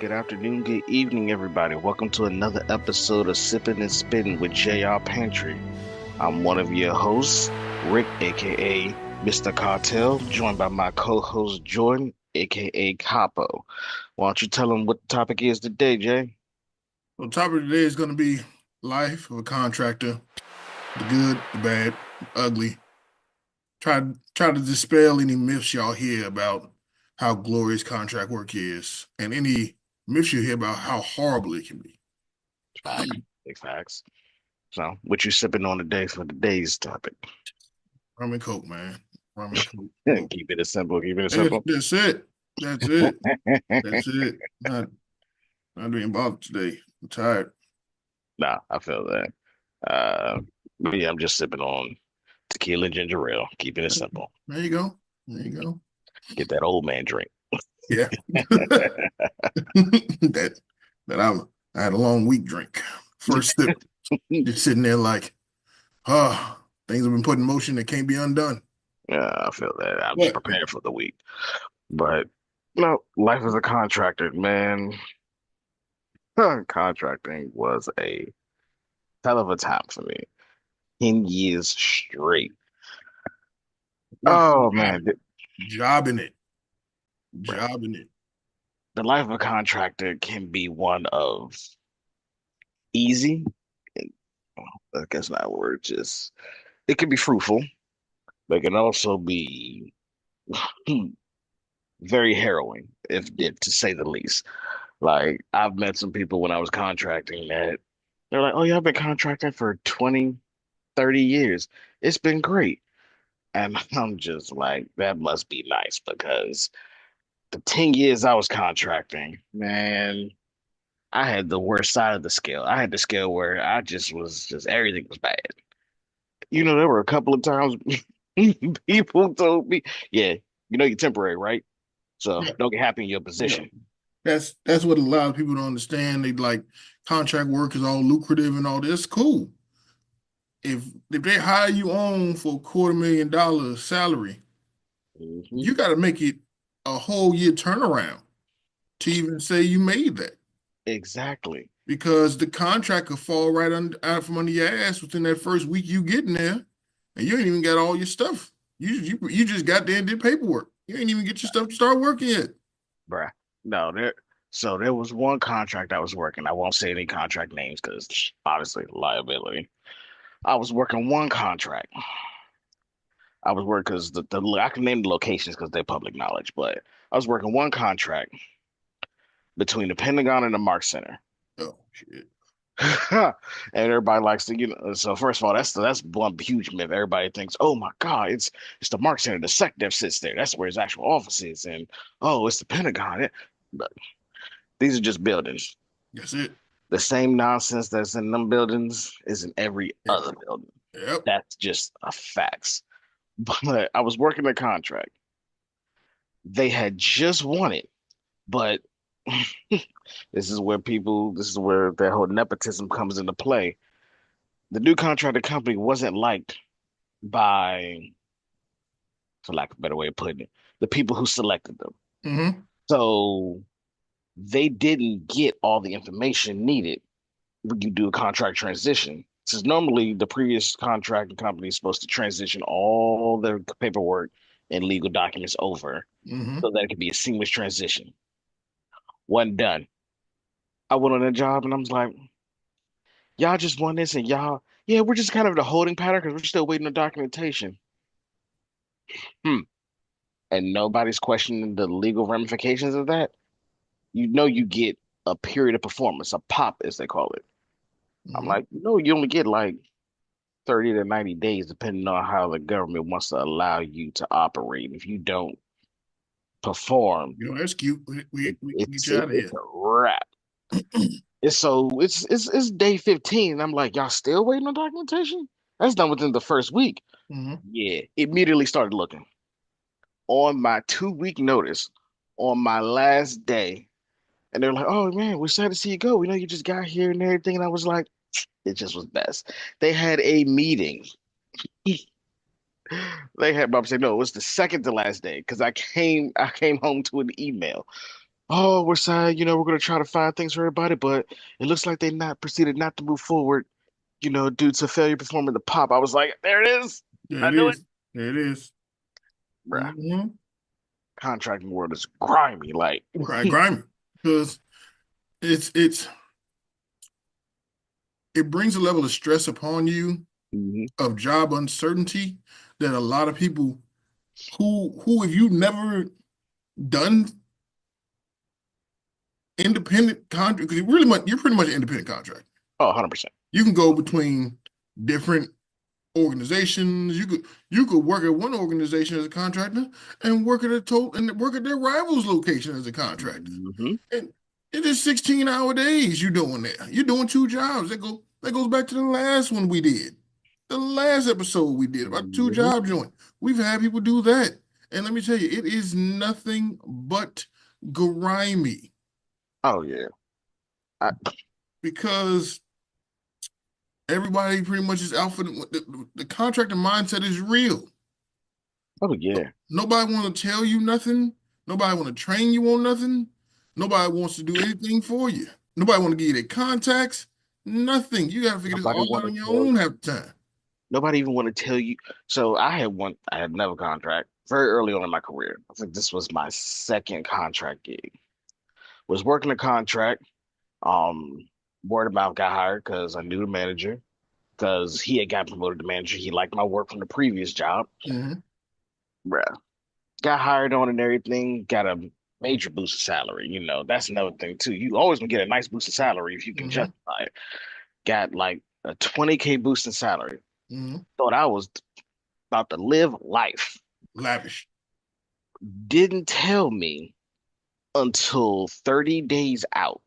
good afternoon, good evening, everybody. Welcome to another episode of Sipping and Spitting with JR Pantry. I'm one of your hosts, Rick, aka Mr. Cartel, joined by my co-host Jordan, aka Capo. Why don't you tell them what the topic is today, Jay? So, topic today is going to be life of a contractor, the good, the bad, the ugly. Try to dispel any myths y'all hear about how glorious contract work is, and any myths you hear about how horrible it can be. Facts, big facts. So, what you sipping on today for today's topic? Rum and coke, man. Rum and coke. Keep it as simple. Keep it as That's, simple. that's it. That's it. That's it. Not being bothered today. I'm tired. Nah, I feel that. Uh, but yeah, I'm just sipping on tequila and ginger ale. Keeping it simple. There you go. There you go. Get that old man drink. Yeah. that I had a long week drink. First sip, just sitting there like, oh, things have been put in motion that can't be undone. Yeah, I feel that. I'm just What? prepared for the week. But life as a contractor, man. Contracting was a hell of a time for me. 10 years straight. Working Oh hard, man, jobbing it, bruh, jobbing it. the life of a contractor can be one of easy, and I guess not a word, just it can be fruitful, but it can also be very harrowing, if to say the least. Like I've met some people when I was contracting that they're like, "Oh yeah, I've been contracting for 20, 30 years. It's been great." And I'm just like, that must be nice because the 10 years I was contracting, man, I had the worst side of the scale. I had the scale where I just was just everything was bad. There were a couple of times people told me, "Yeah, you're temporary, right? So Yeah, don't get happy in your yeah. position." That's what a lot of people don't understand. They like contract work is all lucrative and all this. Cool. If they hire you on for $250,000 salary, Hmm. you got to make it a whole year turnaround to even say you made that. Exactly. Because the contract could fall right out from under your ass within that first week you get in there, and you ain't even got all your stuff. You just got there and did paperwork. You ain't even get your stuff to start working yet. Bruh. No, there was one contract I was working. I won't say any contract names because obviously liability. I was working one contract. I was working because the I can name the locations because they're public knowledge, but I was working one contract between the Pentagon and the Mark Center. Oh shit. And everybody likes to, so first of all, that's one huge myth. Everybody thinks, oh my God, it's the Mark Center, the SecDef sits there. That's where his actual office is. And oh, it's the Pentagon. But these are just buildings. That's it. The same nonsense that's in them buildings is in every Yep. other building. Yep. That's just a facts. But I was working a contract. They had just won it, but this is where that whole nepotism comes into play. The new contractor company wasn't liked by, for lack of a better way of putting it, the people who selected them. Mm-hmm. So they didn't get all the information needed when you do a contract transition. Since normally the previous contracting company is supposed to transition all their paperwork and legal documents over Mm-hmm. so that it could be a seamless transition. Wasn't done. I went on a job and I was like, y'all just won this and yeah, we're just kind of the holding pattern because we're still waiting on documentation. Hmm. And nobody's questioning the legal ramifications of that. You get a period of performance, a pop, as they call it. I'm Mm-hmm. like, no, you only get like 30 to 90 days, depending on how the government wants to allow you to operate. If you don't perform, That's cute. We can get you out of it's here. a wrap. It's day 15. And I'm like, y'all still waiting on documentation? That's done within the first week. Mm-hmm. Yeah, immediately started looking. On my 2 week notice, on my last day, and they're like, "Oh man, we're sad to see you go. We know you just got here and everything." And I was like, "It just was best." They had a meeting. They had Bob say, "No, it was the second to last day because I came home to an email. oh, we're sad, we're gonna try to find things for everybody, but it looks like they not proceeded not to move forward, due to failure performing the pop. I was like, there it is. There I it knew it. is. There it is. Bruh, Mm-hmm. contracting world is grimy. Like, Right, grimy. Because it's it brings a level of stress upon you mhm. of job uncertainty that a lot of people who if you've never done independent contract, because you're pretty much an independent contractor. Oh, 100%. You can go between different organizations. You could work at one organization as a contractor and work at their rivals location as a contractor. Hmm. And it is 16-hour days you doing there. You're doing two jobs. That goes back to the last one we did. The last episode we did about two Hmm. job joint. We've had people do that. And let me tell you, it is nothing but grimy Oh yeah. I, because everybody pretty much is out for the contractor mindset is real. oh yeah. Nobody want to tell you nothing. Nobody want to train you on nothing. Nobody wants to do anything for you. Nobody want to give you their contacts. Nothing. You got to figure this Nobody all want out to on your tell. own half the time. Nobody even want to tell you. So I had another contract very early on in my career. I think this was my second contract gig. Was working a contract. Um, Word of mouth got hired because I knew the manager because he had got promoted to manager. He liked my work from the previous job. Hmm. Bruh. Got hired on and everything. Got a major boost of salary. That's another thing too. You always gonna get a nice boost of salary if you can Hmm. justify it. Got like a 20K boost in salary. Hmm. Thought I was about to live life. Lavish. Didn't tell me until 30 days out.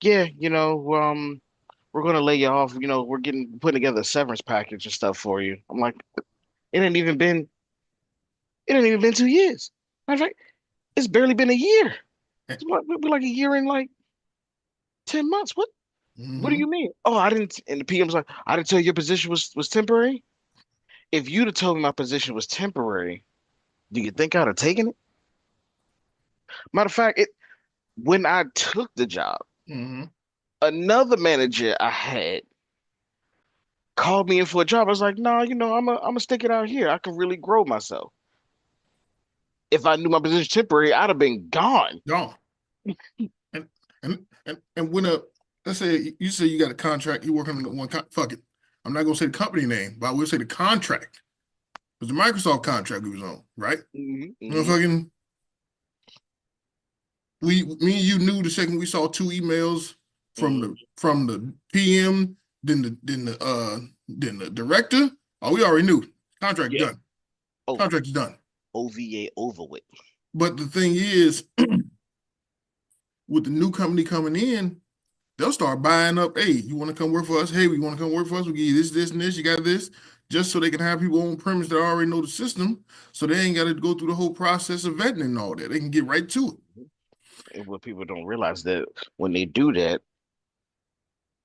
Yeah, we're gonna lay you off. We're getting putting together a severance package and stuff for you. I'm like, it ain't even been it ain't even been 2 years. Matter of fact, it's barely been a year. It'll be like a year and like 10 months. What do Hmm. you mean? Oh, I didn't. And the PM's like, I didn't tell you your position was temporary. If you'd have told me my position was temporary, do you think I'd have taken it? Matter of fact, when I took the job, Hmm. another manager I had called me in for a job. I was like, nah, I'm gonna stick it out here. I can really grow myself. If I knew my position temporary, I'd have been gone. Gone. And when let's say you say you got a contract, you work on fuck it. I'm not gonna say the company name, but I will say the contract. It was the Microsoft contract we was on, right? Hmm. You know, Hmm. fucking me and you knew the second we saw two emails from Hmm. the PM, then the director. Oh, we already knew. Contract Yeah. done. Oh, Contract is done. OVA over with. But the thing is, with the new company coming in, they'll start buying up. Hey, you want to come work for us? Hey, we want to come work for us. We give you this, this, and this. You got this, just so they can have people on premise that already know the system, so they ain't got to go through the whole process of vetting and all that. They can get right to it. And what people don't realize that when they do that,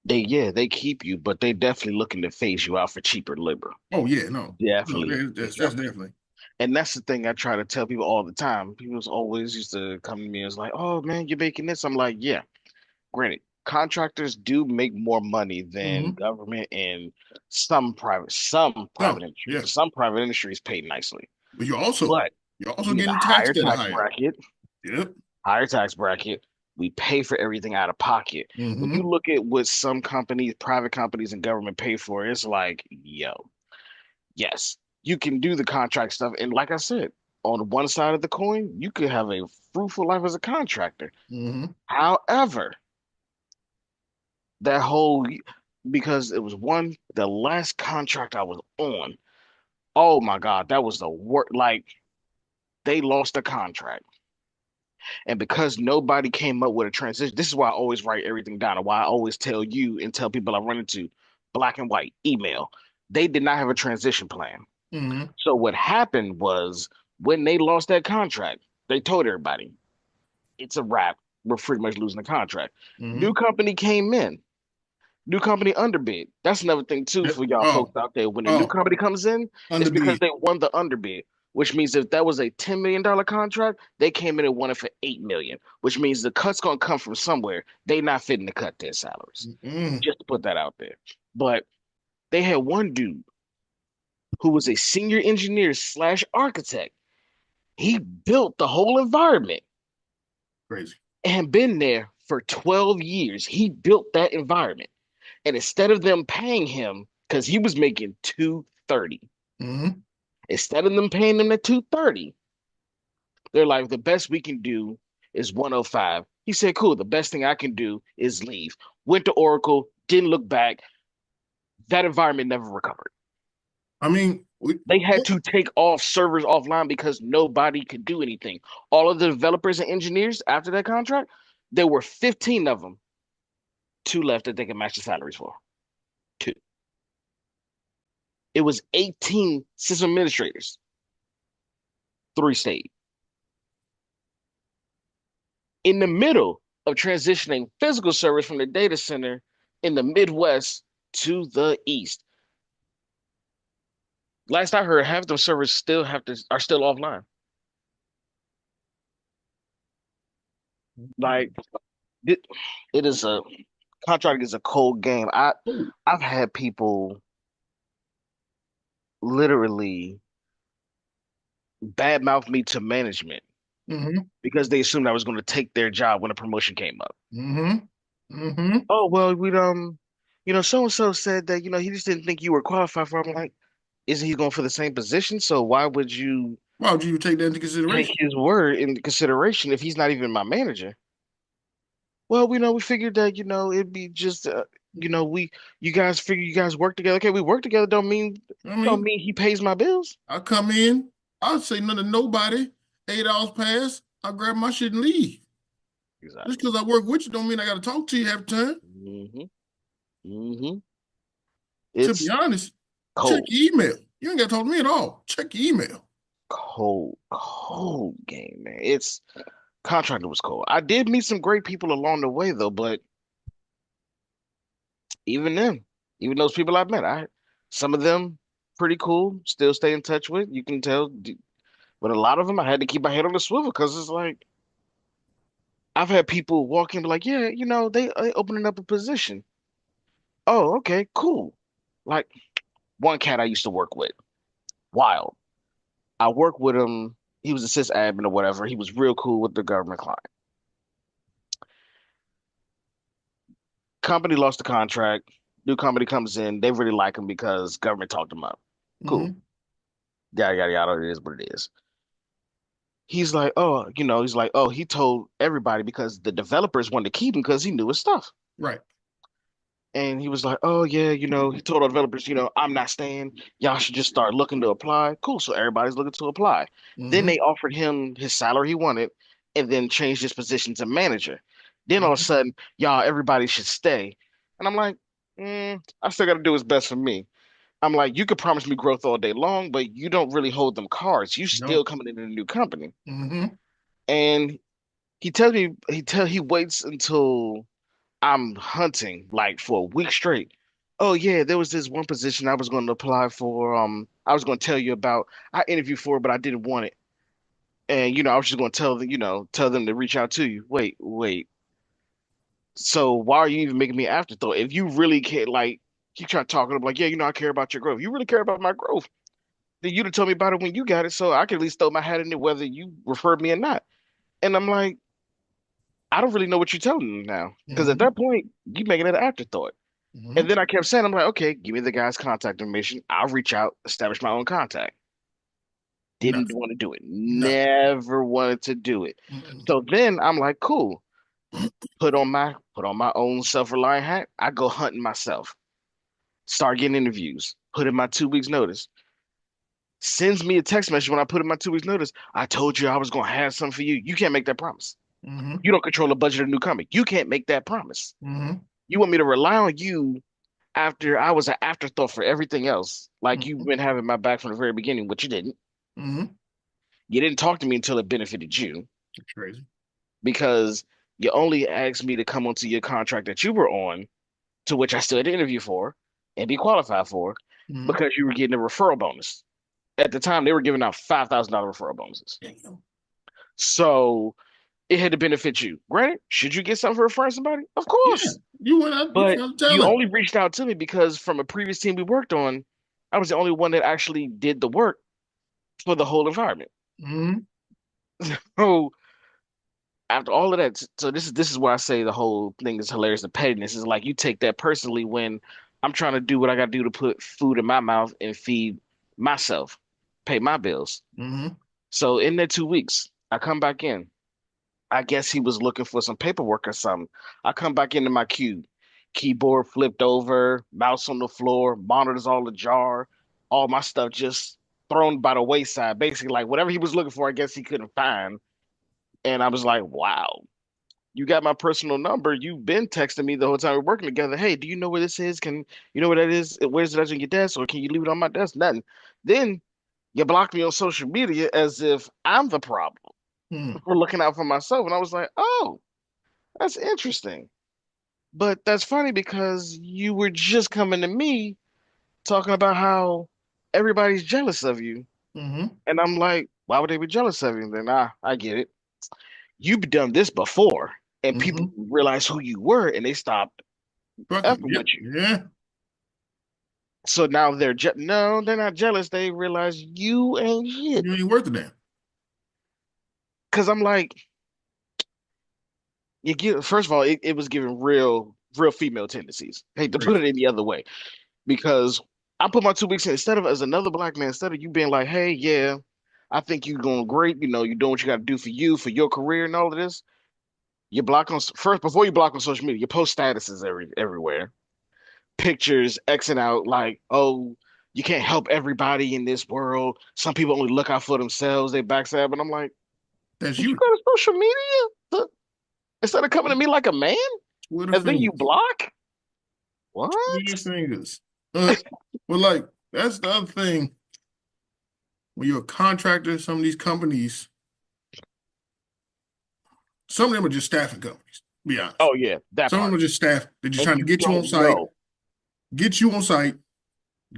they keep you, but they definitely looking to phase you out for cheaper labor. Oh yeah, no, no, Definitely, that's definitely. definitely. And that's the thing I try to tell people all the time. People always used to come to me and was like, "Oh man, you're making this." I'm like, "Yeah, granted, contractors do make more money than Mm-hmm. government and some private No, industries, yeah, because some private industries pay nicely, but you're also but, getting a getting higher taxed at a tax higher. bracket, Yep. higher tax bracket. We pay for everything out of pocket. When you Mm-hmm. look at what some companies, private companies, and government pay for, it's like, yo, yes, you can do the contract stuff. And like I said, on one side of the coin, you could have a fruitful life as a contractor. Mm-hmm. However, that whole because it was the last contract I was on. Oh my God, that was the worst. Like they lost the contract. And because nobody came up with a transition, this is why I always write everything down and why I always tell you and tell people I run into black and white email. They did not have a transition plan. Mm-hmm. So what happened was when they lost that contract, they told everybody, it's a wrap. We're pretty much losing the contract. New Mm-hmm. company came in. New company underbid. That's another thing too Yep. for y'all folks Oh, out there. When a new oh, company comes in, it's because underbid. they won the underbid. which means if that was a $10 million contract, they came in and won it for 8 million, which means the cut's gonna come from somewhere. They not fitting to cut their salaries. Mm-mm. Just to put that out there. But they had one dude who was a senior engineer slash architect. He built the whole environment Crazy. and been there for 12 years. He built that environment. And instead of them paying him, because he was making 230, Mm-hmm. instead of them paying him at 230, they're like, the best we can do is 105. He said, cool, the best thing I can do is leave. Went to Oracle, didn't look back. That environment never recovered. I mean, They had to take off servers offline because nobody could do anything. All of the developers and engineers after that contract, there were 15 of them, two left that they could match the salaries for. Two. It was 18 system administrators, three stayed. In the middle of transitioning physical servers from the data center in the Midwest to the East. Last I heard, half the servers still have to are still offline. Like it, it is a contract is a cold game. I've had people literally badmouth me to management mm-hmm. because they assumed I was going to take their job when a promotion came up. Mm-hmm. Mm-hmm. Oh well, so and so said that he just didn't think you were qualified for. I'm like, isn't he going for the same position? So why would you Why would you take that into take consideration? his word into consideration if he's not even my manager? Well, we figured that, it'd be just, you guys figure you guys work together. Okay, we work together I don't mean, mean he pays my bills. I come in, I'll say nothing to nobody. 8 hours pass, I grab my shit and leave. Just Exactly. because I work with you don't mean I got to talk to you half the time. Hmm. Hmm. To be It's honest, check cold, your email. You ain't got to talk to me at all. Check your email. cold game, man. It's Contractor was cold. I did meet some great people along the way though, but even them, even those people I've met, some of them pretty cool, still stay in touch with. You can tell, but a lot of them I had to keep my head on the swivel because it's like I've had people walk in and be like, yeah, they opening up a position. Oh, okay, cool. Like one cat I used to work with, wild. I worked with him. He was a sysadmin or whatever. He was real cool with the government client. Company lost the contract. New company comes in. They really like him because government talked him up. Cool. Mm-hmm. Yada yada yada. It is what it is. He's like, oh, he told everybody because the developers wanted to keep him because he knew his stuff. Right. And he was like, oh, yeah, he told our developers, I'm not staying. Y'all should just start looking to apply. Cool. So everybody's looking to apply. Then Mm-hmm. they offered him his salary he wanted and then changed his position to manager. Then all of a Mm-hmm. sudden, y'all, everybody should stay. And I'm like, I still got to do what's best for me. I'm like, you could promise me growth all day long, but you don't really hold them cards. You still No. coming in a new company. Mm-hmm. And he tells me, he waits until I'm hunting like for a week straight. Oh yeah, there was this one position I was going to apply for. I was going to tell you about. I interviewed for it, but I didn't want it. And I was just going to tell them to reach out to you. Wait. So why are you even making me an afterthought? If you really care, like, keep trying to talk to them, like, yeah, I care about your growth. You really care about my growth. Then you'd have told me about it when you got it, so I could at least throw my hat in it, whether you referred me or not. And I'm like, I don't really know what you're telling them now, because at Mm-hmm. that point, you making it an afterthought. And Mm-hmm. then I kept saying, I'm like, okay, give me the guy's contact information. I'll reach out, establish my own contact. Didn't Nothing. want to do it. Nothing. Never wanted to do it. Mm-mm. So then I'm like, cool. Put on my own self-reliant hat. I go hunting myself. Start getting interviews. Put in my 2 weeks notice. Sends me a text message when I put in my 2 weeks notice. I told you I was gonna have something for you. You can't make that promise. Mm-hmm. You don't control the budget of a new company. You can't make that promise. Mm-hmm. You want me to rely on you after I was an afterthought for everything else. Like you've Mm-hmm. been having my back from the very beginning, which you didn't. Mm-hmm. You didn't talk to me until it benefited you That's crazy. because you only asked me to come onto your contract that you were on, to which I still had to interview for and be qualified for Mm-hmm. because you were getting a referral bonus. At the time, they were giving out $5,000 referral bonuses. Damn. So it had to benefit you. Granted, should you get something for referring somebody? Of Yeah. course. You went out, you But found you talent. only reached out to me because from a previous team we worked on, I was the only one that actually did the work for the whole environment. Mm-hmm. So after all of that, so this is why I say the whole thing is hilarious. The pettiness is like you take that personally when I'm trying to do what I got to do to put food in my mouth and feed myself, pay my bills. Mm-hmm. So in that 2 weeks, I come back in. I guess he was looking for some paperwork or something. I come back into my cube, keyboard flipped over, mouse on the floor, monitors all ajar, all my stuff just thrown by the wayside. Basically, like whatever he was looking for, I guess he couldn't find. And I was like, wow, you got my personal number. You've been texting me the whole time we're working together. Hey, do you know where this is? Can you know where that is? Where's it at on your desk? Or can you leave it on my desk? Nothing. Then you block me on social media as if I'm the problem Mm-hmm. for looking out for myself. And I was like, oh, that's interesting. But that's funny because you were just coming to me talking about how everybody's jealous of you. Mm-hmm. And I'm like, why would they be jealous of you? Then I get it. You've done this before, and people Mm-hmm. realized who you were and they stopped Fucking, effing yep. with you. Yeah. So now no, they're not jealous. They realize you ain't shit. You ain't worth a damn. Cause I'm like, you get first of all, it was giving real female tendencies. Hate to put Crazy. it any other way. Because I put my 2 weeks in instead of as another black man, instead of you being like, hey, yeah, I think you're going great. You know, you're doing what you got to do for you, for your career and all of this. You block on first before you block on social media, you post statuses everywhere, pictures, Xing out like, oh, you can't help everybody in this world. Some people only look out for themselves. They backstab, and I'm like, That's did you you. go to social media instead of coming to me like a man, Twitter and then you fingers. block? What? Twitter fingers. Uh, but like, that's the other thing. When you're a contractor, some of these companies, some of them are just staffing companies, to be honest. Oh yeah, that Some of them part. are just staff. They're just And trying to you don't know. get you on site,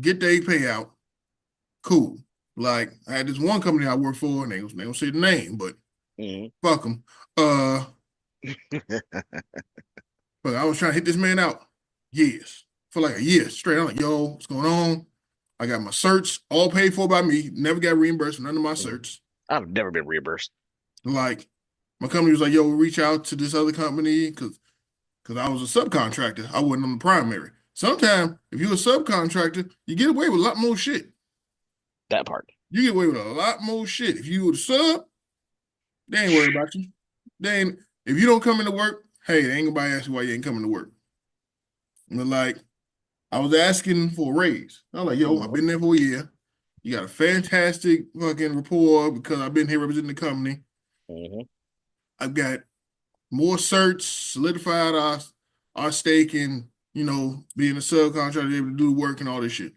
get their payout. Cool. Like I had this one company I worked for, and they don't say the name, but Mhm. fuck them. Uh, but I was trying to hit this man out years for like a year straight. I'm like, yo, what's going on? I got my certs all paid for by me. Never got reimbursed for none of my Mhm. certs. I've never been reimbursed. Like my company was like, yo, reach out to this other company because I was a subcontractor. I wasn't on the primary. Sometimes if you're a subcontractor, you get away with a lot more shit. That part. You get away with a lot more shit. If you were the sub, they ain't worried about you. They ain't if you don't come into work, hey, they ain't nobody ask you why you ain't coming to work. And like I was asking for a raise. I was like, yo, I've Mhm. been there for a year. You got a fantastic fucking rapport because I've been here representing the company. Mhm. I've got more certs, solidified our stake in, being a subcontractor, able to do the work and all this shit.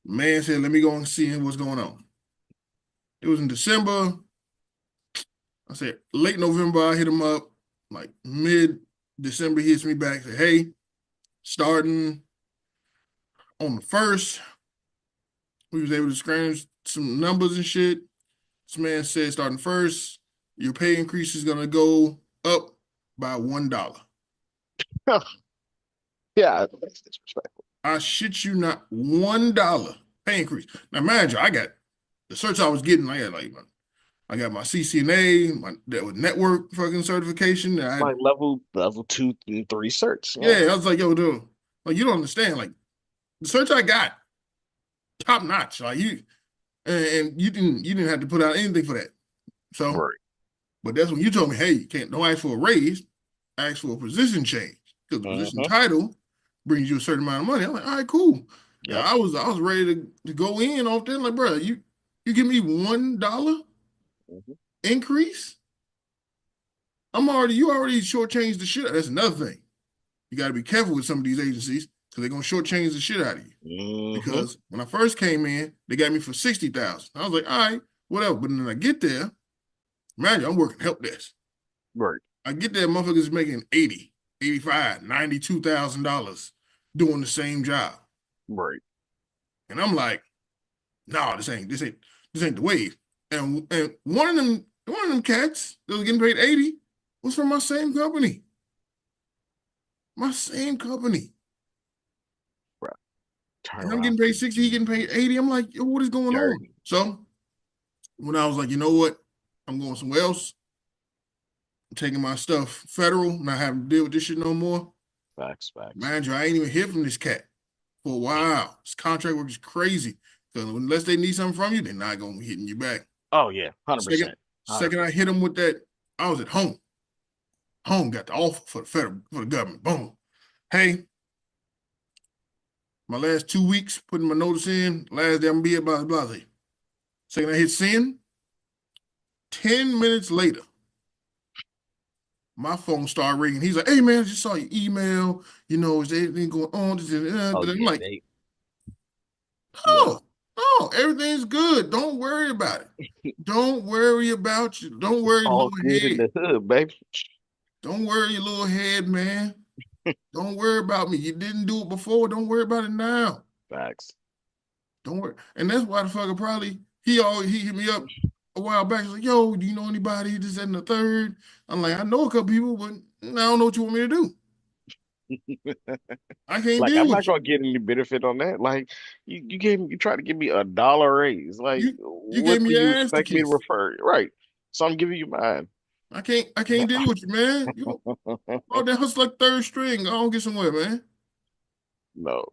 Man said, let me go and see what's going on. It was in December. I said, late November, I hit him up. Like mid-December, he hits me back, said, hey, starting on the first, we was able to scrounge some numbers and shit. This man said, starting first, your pay increase is gonna go up by $1. Yeah, that's disrespectful. I shit you not, $1 pay increase. Now, mind you, I got the search I was getting. I got my CCNA, my that was network fucking certification. Like level 2 and 3 certs. Yeah. Yeah, I was like, yo, dude, like you don't understand. Like the search I got, top notch. Like and you didn't have to put out anything for that. So, Right. but that's when you told me, hey, you can't don't ask for a raise, ask for a position change because the position Mhm. title brings you a certain amount of money. I'm like, all right, cool. And Yep. I was ready to go in off there. Like, bro, you give me $1 Mhm. increase. You already shortchanged the shit. That's another thing. You got to be careful with some of these agencies because they're gonna shortchange the shit out of you. Mhm. Because when I first came in, they got me for 60,000. I was like, all right, whatever. But then I get there, man, I'm working help desk. Right. I get there, motherfuckers making 80, 85, $92,000 doing the same job. Right. And I'm like, No, this ain't the wave. And one of them cats that was getting paid 80 was from my same company. My same company. Bro, turn And I'm around, getting paid put 60, he you getting paid 80. I'm like, yo, what is going on? dirty. So when I was like, you know what? I'm going somewhere else. I'm taking my stuff federal, not having to deal with this shit no more. Facts, facts. Mind you, I ain't even hear from this cat for a while. This contract work is crazy. Because unless they need something from you, they're not gonna be hitting you back. Oh yeah, Second, 100%. second I 100%. hit him with that, I was at home. Home got the offer for the federal for the government. Boom. Hey, my last 2 weeks putting my notice in. Last day I'm gonna be about blah blah. Second I hit send, 10 minutes later, my phone started ringing. He's like, "Hey man, I just saw your email. You know, is there anything going on?" Oh I'm yeah, like, they yeah. "Oh, oh, everything's good. Don't worry about it. Don't worry about you. Don't worry, All little good in head. the hood, baby. Don't worry, your little head, man. Don't worry about me. You didn't do it before. Don't worry about it now. Facts. Don't worry." And that's why the fucker probably he hit me up a while back. He's like, "Yo, do you know anybody? This and the third?" I'm like, "I know a couple people, but I don't know what you want me to do. I can't Like deal I'm not with you. gonna get any benefit on that. Like you try to give me $1 raise. Like You gave what me do your you ass to expect me to kiss. refer? Right. So I'm giving you mine. I can't deal with you, man. You all that hustle like third string. I don't get somewhere, man." No.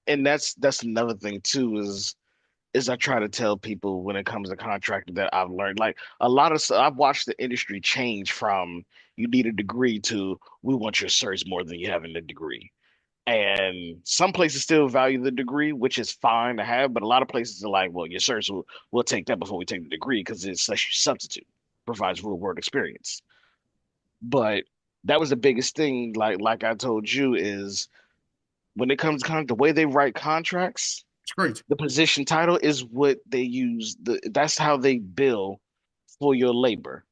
And that's another thing too is I try to tell people when it comes to contracting that I've learned like a lot of I've watched the industry change from you need a degree to we want your certs more than you having the degree. And some places still value the degree, which is fine to have, but a lot of places are like, well, your certs we'll take that before we take the degree because it's such a substitute, provides real world experience. But that was the biggest thing, like I told you, is when it comes to the way they write contracts, It's crazy. the position title is what they use. That's how they bill for your labor.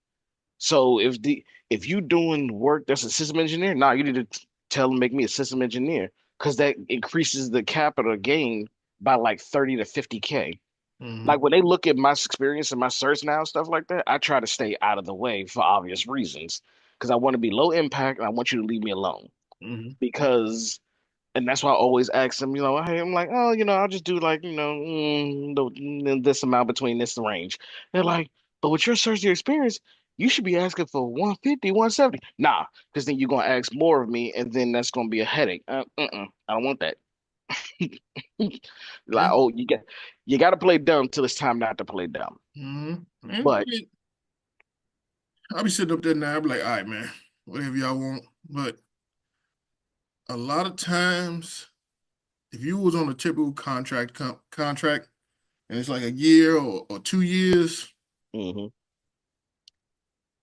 So if you doing work that's a system engineer, nah, you need to tell them make me a system engineer because that increases the capital gain by like 30 to 50K. Hmm. Like when they look at my experience and my certs now, stuff like that, I try to stay out of the way for obvious reasons. Because I want to be low impact and I want you to leave me alone. Hmm. Because and that's why I always ask them, hey, I'm like, oh, I'll just do like, this amount between this range. They're like, but with your surgery experience, you should be asking for 150, 170. Nah, because then you're gonna ask more of me, and then that's gonna be a headache. I don't want that. Like, Yeah. oh, you got to play dumb till it's time not to play dumb. Hmm. And But I'll be sitting up there now. I'll be like, "All right, man, whatever y'all want." But a lot of times, if you was on a typical contract and it's like a year or 2 years mhm.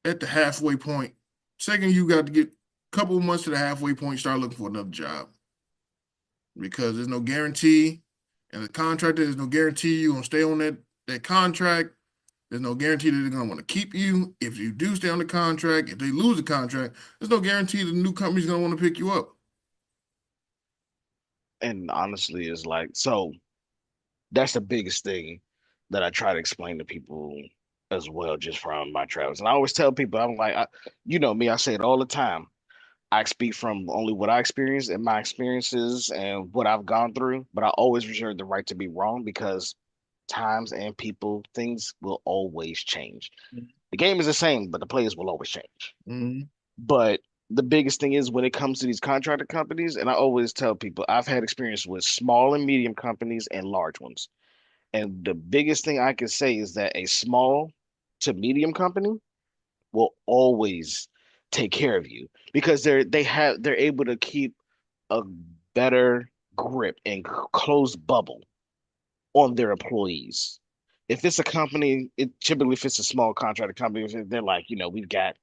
at the halfway point, second you got to get a couple of months to the halfway point, start looking for another job because there's no guarantee. And the contractor, there's no guarantee you're gonna stay on that contract. There's no guarantee that they're gonna want to keep you. If you do stay on the contract, if they lose the contract, there's no guarantee that the new company's gonna want to pick you up. And honestly, it's like so. That's the biggest thing that I try to explain to people as well, just from my travels. And I always tell people, I'm like, you know me, I say it all the time. I speak from only what I experienced and my experiences and what I've gone through, but I always reserve the right to be wrong because times and people, things will always change. The game is the same, but the players will always change. Mm-hmm. But the biggest thing is when it comes to these contractor companies, and I always tell people I've had experience with small and medium companies and large ones. And the biggest thing I can say is that a small to medium company will always take care of you because they're able to keep a better grip and closed bubble on their employees. If it's a company, it typically if it's a small contractor company, if they're like, we've got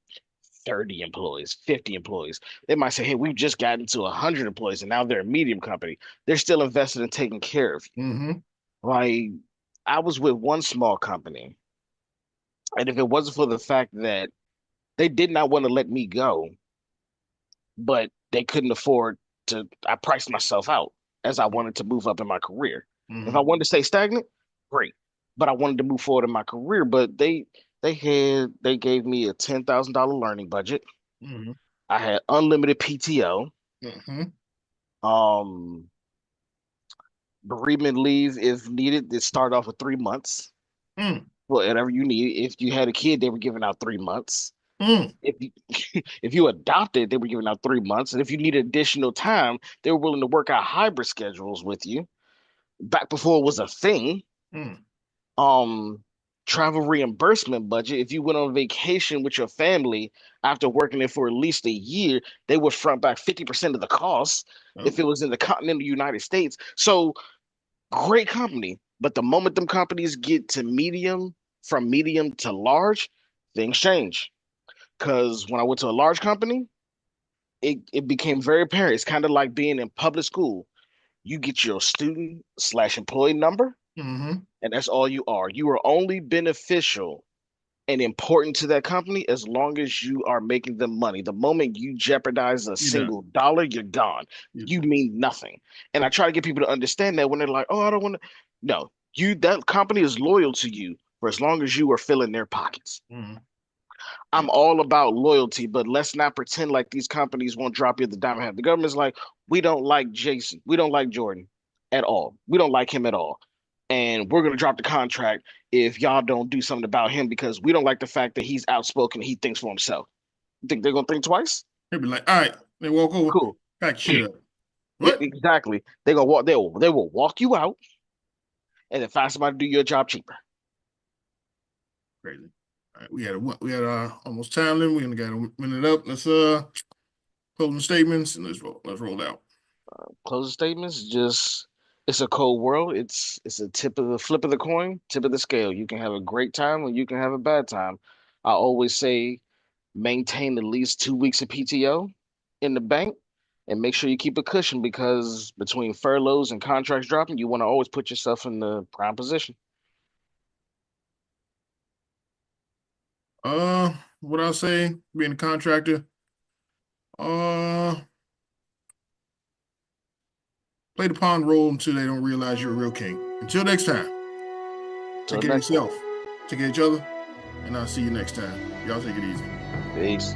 30 employees, 50 employees. They might say, hey, we've just gotten to 100 employees and now they're a medium company. They're still invested in taking care of you. Mm-hmm. Like I was with one small company, and if it wasn't for the fact that they did not want to let me go, but they couldn't afford to, I priced myself out as I wanted to move up in my career. If I Mm-hmm. wanted to stay stagnant, great. But I wanted to move forward in my career. But they gave me a $10,000 learning budget. Mm-hmm. I had unlimited PTO, Mm-hmm. um, bereavement leave if needed. It started off with 3 months. Mm. Whatever you need. If you had a kid, they were giving out 3 months. Mm. If you if you adopted, they were giving out 3 months. And if you needed additional time, they were willing to work out hybrid schedules with you. Back before it was a thing. Mm. um Travel reimbursement budget. If you went on vacation with your family after working there for at least a year, they would front back 50% of the cost if Oh. it was in the continental United States. So great company. But the moment them companies get to medium, from medium to large, things change. Because when I went to a large company, it became very apparent. It's kind of like being in public school. You get your student slash employee number, Mm-hmm. and that's all you are. You are only beneficial and important to that company as long as you are making them money. The moment you jeopardize a You're done. single dollar, you're gone. You're You done. mean nothing. And I try to get people to understand that when they're like, "Oh, I don't want to." No, you that company is loyal to you for as long as you are filling their pockets. Mm-hmm. Yeah. I'm all about loyalty, but let's not pretend like these companies won't drop you at the diamond hand. The government's like, we don't like Jason. We don't like Jordan at all. We don't like him at all. And we're going to drop the contract if y'all don't do something about him because we don't like the fact that he's outspoken and he thinks for himself. You think they're going to think twice? They'll be like, all right, they walk over, Cool. pack your shit up. What? Exactly. They're going to walk, they will walk you out and then find somebody to do your job cheaper. Crazy. All right, we had almost time limit. We only got a minute up. Let's closing statements and let's roll out. Closing statements, just it's a cold world. It's a tip of the flip of the coin, tip of the scale. You can have a great time or you can have a bad time. I always say maintain at least 2 weeks of PTO in the bank and make sure you keep a cushion because between furloughs and contracts dropping, you want to always put yourself in the prime position. What I'll say, being a contractor, uh, play the pawn role until they don't realize you're a real king. Until next time, take Till care of next time. yourself, take care of each other, and I'll see you next time. Y'all take it easy. Peace.